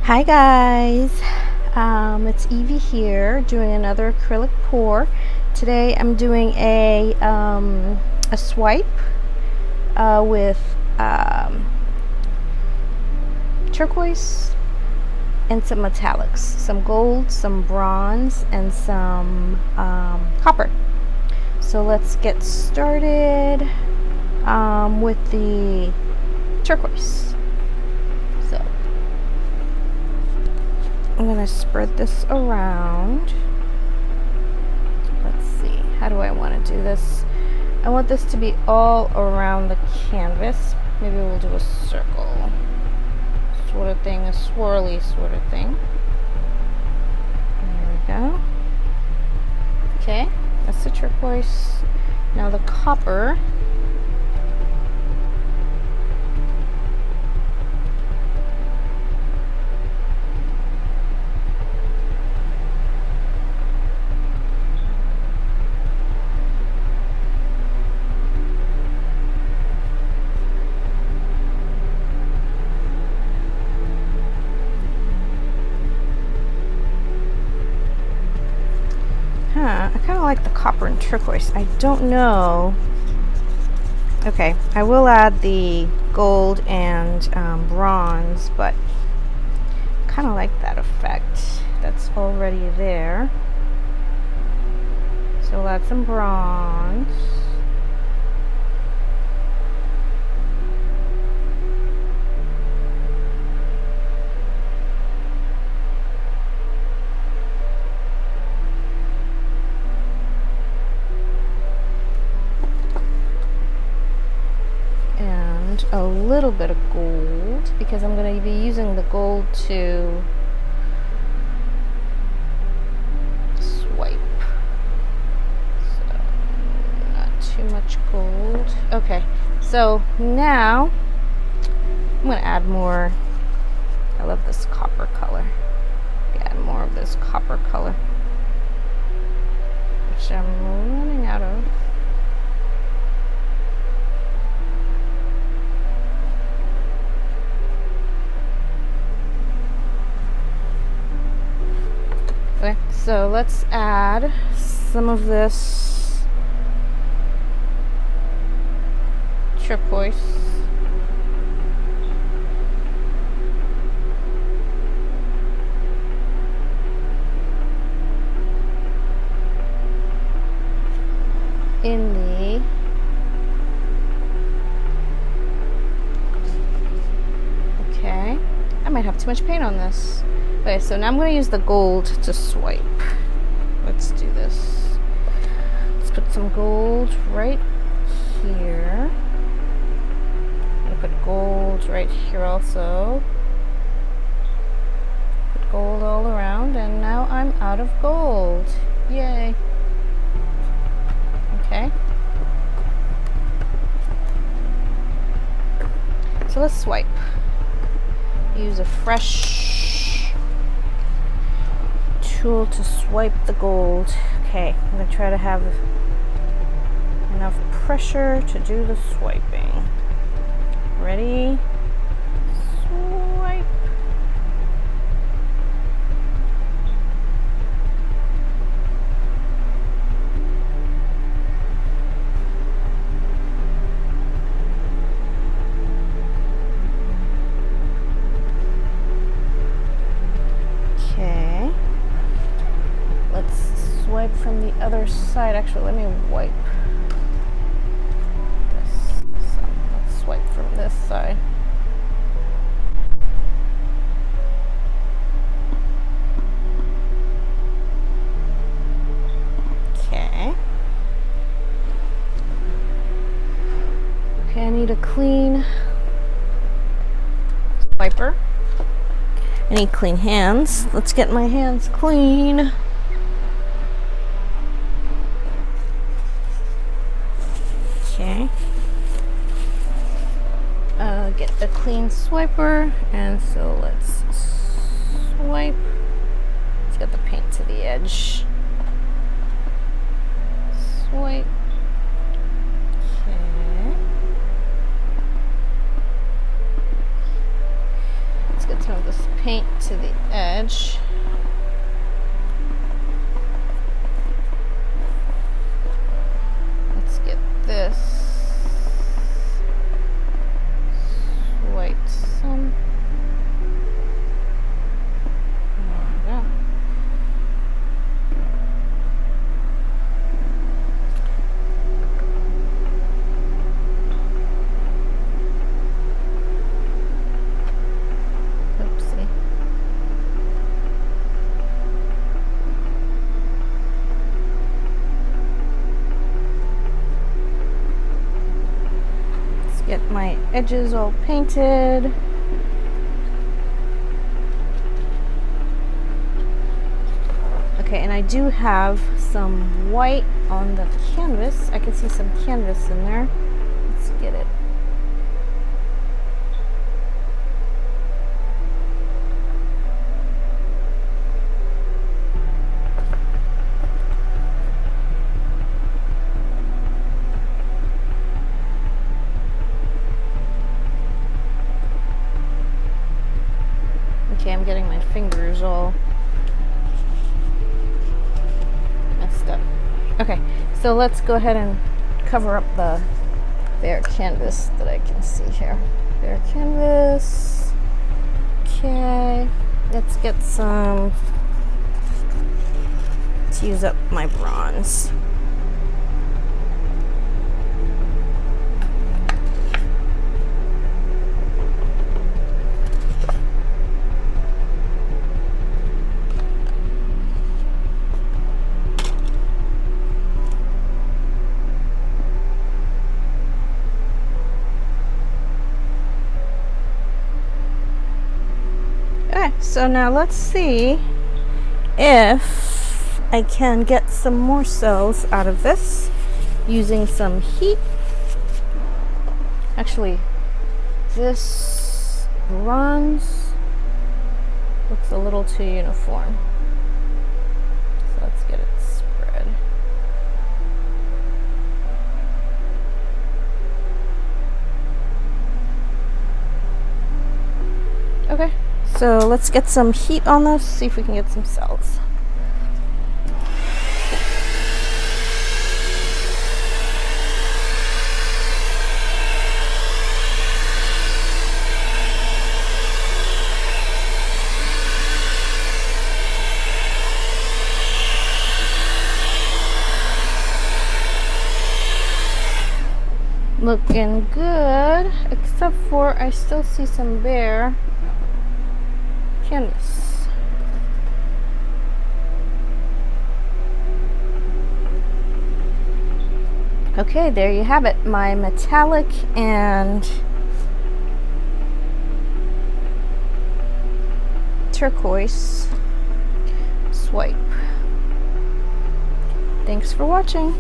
Hi guys, it's Evie here doing another acrylic pour. Today I'm doing a swipe with turquoise and some metallics, some gold, some bronze, and some copper. So let's get started with the turquoise. So I'm going to spread this around. Let's see, how do I want to do this? I want this to be all around the canvas. Maybe we'll do a circle sort of thing, a swirly sort of thing. There we go. Okay, that's the turquoise. Now the copper. I kind of like the copper and turquoise. I don't know. Okay, I will add the gold and bronze, but kind of like that effect that's already there. So we'll add some bronze. A little bit of gold, because I'm going to be using the gold to swipe. So not too much gold. Okay, so now I'm going to add more. I love this copper color. Add more of this copper color, which I'm running out of. Okay, so let's add some of this turquoise. In the okay, I might have too much paint on this. Okay, so now I'm going to use the gold to swipe. Let's do this. Let's put some gold right here. I'm going to put gold right here also. Put gold all around, and now I'm out of gold. Yay. Okay. So let's swipe. Use a fresh tool to swipe the gold. Okay, I'm going to try to have enough pressure to do the swiping. Ready? Swipe. Okay. Swipe from the other side. Actually, let me wipe this. So let's swipe from this side. Okay. Okay, I need a clean swiper. I need clean hands. Let's get my hands clean. Okay. Get a clean swiper, and so let's swipe. Let's get the paint to the edge. Swipe. Okay. Let's get some of this paint to the Get my edges all painted. Okay, and I do have some white on the canvas. I can see some canvas in there. Let's get it. Okay, I'm getting my fingers all messed up. Okay, so let's go ahead and cover up the bare canvas that I can see here. Bare canvas. Okay, let's get some, let's use up my bronze. So now let's see if I can get some more cells out of this using some heat. Actually, this bronze looks a little too uniform. So let's get it spread. Okay. So let's get some heat on this, see if we can get some cells. Looking good, except for I still see some bare canvas. Okay, there you have it, my metallic and turquoise swipe. Thanks for watching.